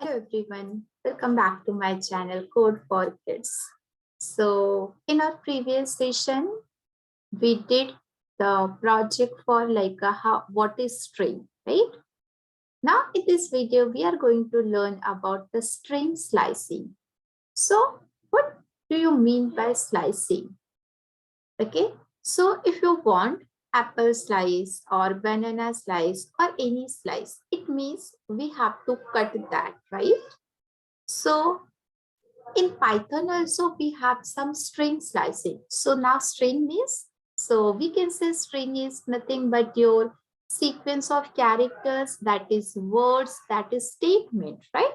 Hello everyone, welcome back to my channel Code for Kids. So in our previous session, we did the project for what is string, right? Now in this video, we are going to learn about the string slicing. So what do you mean by slicing? Okay, so if you want apple slice or banana slice or any slice, it means we have to cut that, right? So in Python also we have some string slicing. So now string means, so we can say string is nothing but your sequence of characters, that is words, that is statement, right?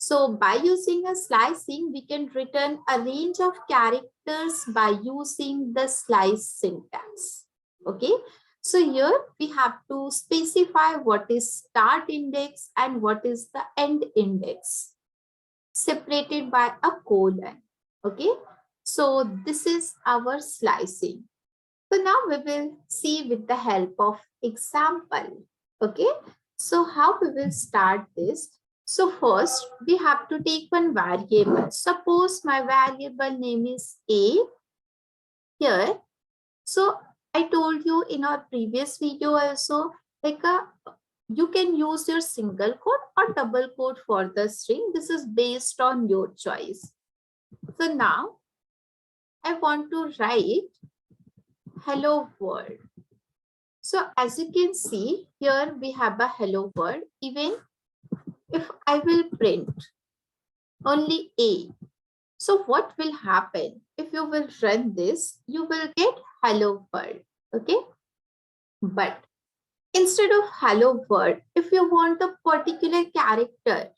So by using a slicing, we can return a range of characters by using the slice syntax. Okay. So here we have to specify what is start index and what is the end index, separated by a colon. Okay, so this is our slicing. So now we will see with the help of example. Okay, so how we will start this? So first we have to take one variable. Suppose my variable name is A here. So I told you in our previous video also, you can use your single quote or double quote for the string. This is based on your choice. So now I want to write hello world. So as you can see here, we have a hello world. Even if I will print only A, so what will happen? If you will run this, you will get hello world. Okay, but instead of hello world, if you want a particular character,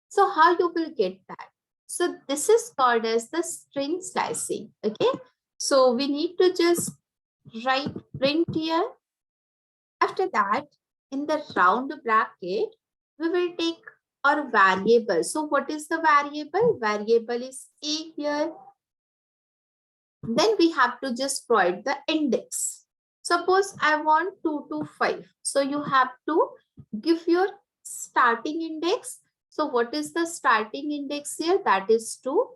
so how you will get that? So this is called as the string slicing. Okay, so we need to just write print here. After that, in the round bracket, we will take our variable. So what is the variable? Variable is A here. Then we have to just provide the index. Suppose I want 2 to 5. So you have to give your starting index. So what is the starting index here? That is 2.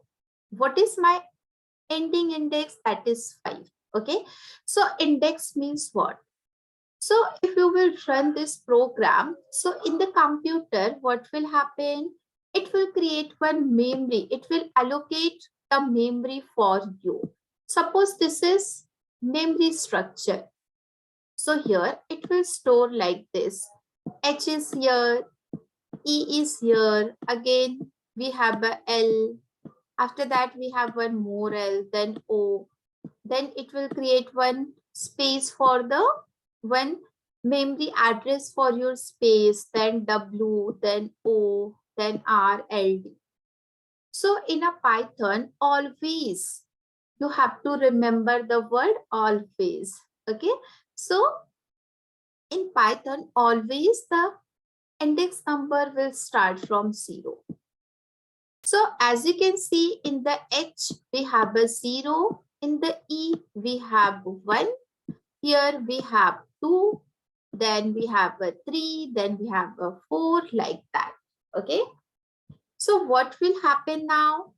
What is my ending index? That is 5. Okay. So index means what? So if you will run this program, so in the computer, what will happen? It will create one memory. It will allocate the memory for you. Suppose this is memory structure. So here it will store like this. H is here, E is here. Again, we have a L. After that, we have one more L, then O. Then it will create one space for the one memory address for your space, then W, then O, then R, L, D. So in a Python, always you have to remember the word always. Okay. So in Python, always the index number will start from 0. So as you can see in the H, we have a 0. In the E, we have 1. Here we have 2. Then we have a 3. Then we have a 4, like that. Okay. So what will happen now?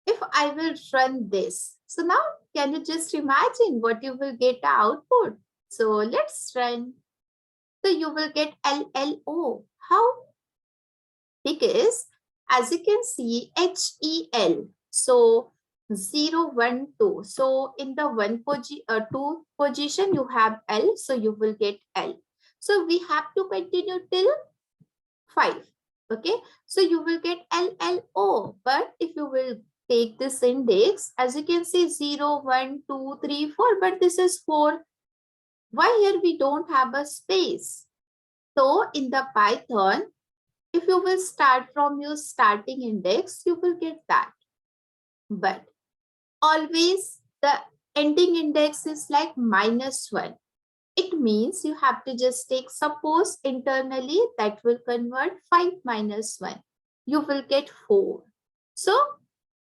If I will run this. So now can you just imagine what you will get output? So let's run. So you will get LLO. How? Because as you can see, HEL. So 0, 1, 2. So in the 2 position, you have L. So you will get L. So we have to continue till 5. Okay. So you will get LLO. But if you will take this index, as you can see 0, 1, 2, 3, 4. But this is 4. Why here we don't have a space? So in the Python, if you will start from your starting index, you will get that. But always the ending index is like -1. It means you have to just take, suppose internally that will convert 5 minus 1. You will get 4. So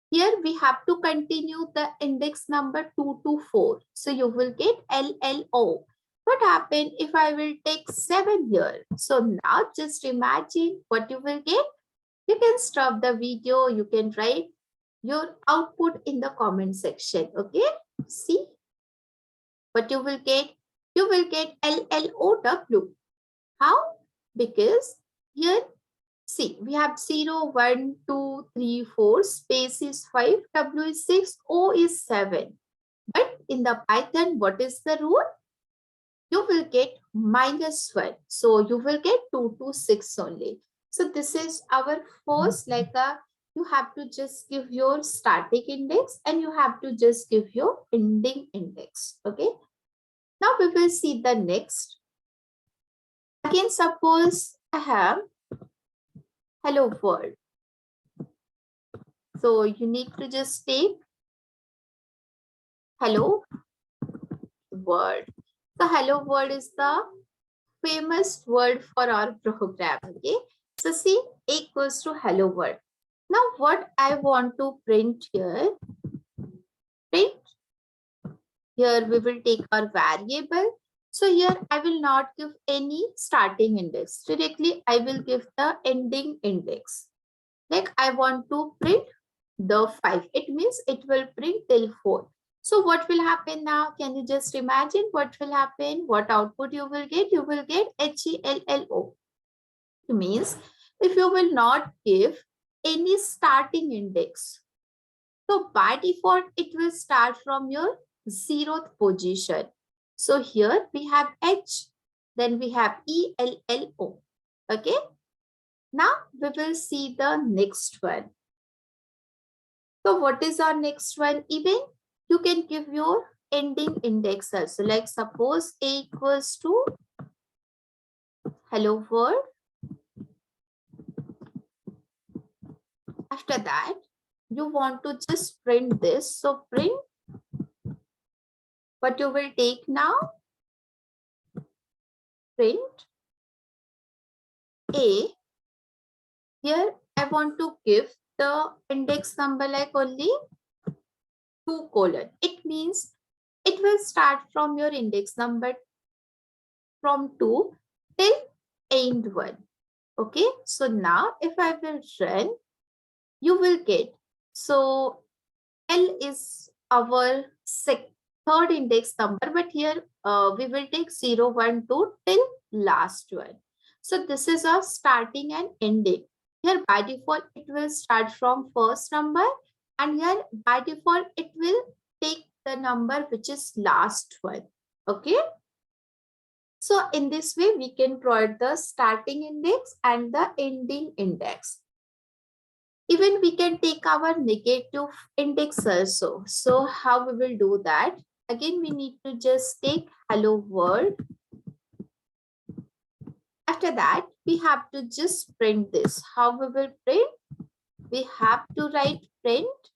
here we have to continue the index number 2 to 4. So you will get LLO. What happen if I will take 7 here? So now just imagine what you will get. You can stop the video. You can write your output in the comment section. Okay. See what you will get. You will get LLOW. How? Because here, see, we have 0, 1, 2, 3, 4, space is 5, W is 6, O is 7. But in the Python, what is the rule? You will get -1. So you will get 2 to 6 only. So this is our first, like you have to just give your static index and you have to just give your ending index. Okay. Now we will see the next. Again, suppose I have hello world. So you need to just take hello world. So hello world is the famous word for our program. Okay. So see, A equals to hello world. Now what I want to print here, print here we will take our variable. So here I will not give any starting index. Directly I will give the ending index. Like I want to print the 5. It means it will print till 4. So what will happen now? Can you just imagine what will happen? What output you will get? You will get HELLO. It means if you will not give any starting index, so by default, it will start from your 0th position. So here we have H, then we have ELLO. Okay. Now we will see the next one. So what is our next one? Even you can give your ending index also. Like suppose A equals to hello world. After that, you want to just print this. So print what you will take now. Print A. Here I want to give the index number like only 2 colon. It means it will start from your index number from 2 till end 1. Okay. So now if I will run, you will get. So L is our third index number, but here we will take 0, 1, 2 till last one. So this is our starting and ending. Here by default, it will start from first number, and here by default, it will take the number which is last one. Okay. So in this way, we can provide the starting index and the ending index. Even we can take our negative index also. So how we will do that? Again, we need to just take hello world. After that, we have to just print this. How we will print? We have to write print.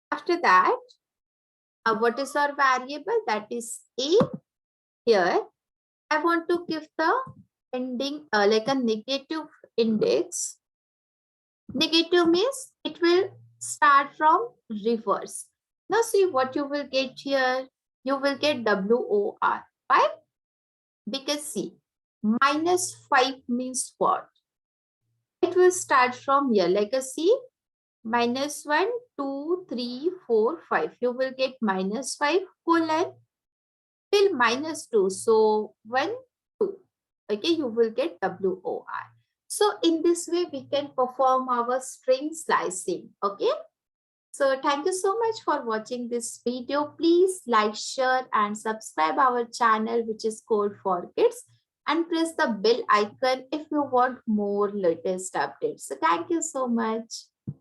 After that, what is our variable? That is A. Here, I want to give the ending like a negative index. Negative means it will start from reverse. Now see what you will get here. You will get WOR. Why? Because see, -5 means what? It will start from here like a C, -1, 2, 3, 4, 5. You will get -5 colon till -2. So 1, 2. Okay, you will get WOR. So in this way, we can perform our string slicing. Okay. So thank you so much for watching this video. Please like, share and subscribe our channel, which is Code for Kids, and press the bell icon if you want more latest updates. So thank you so much.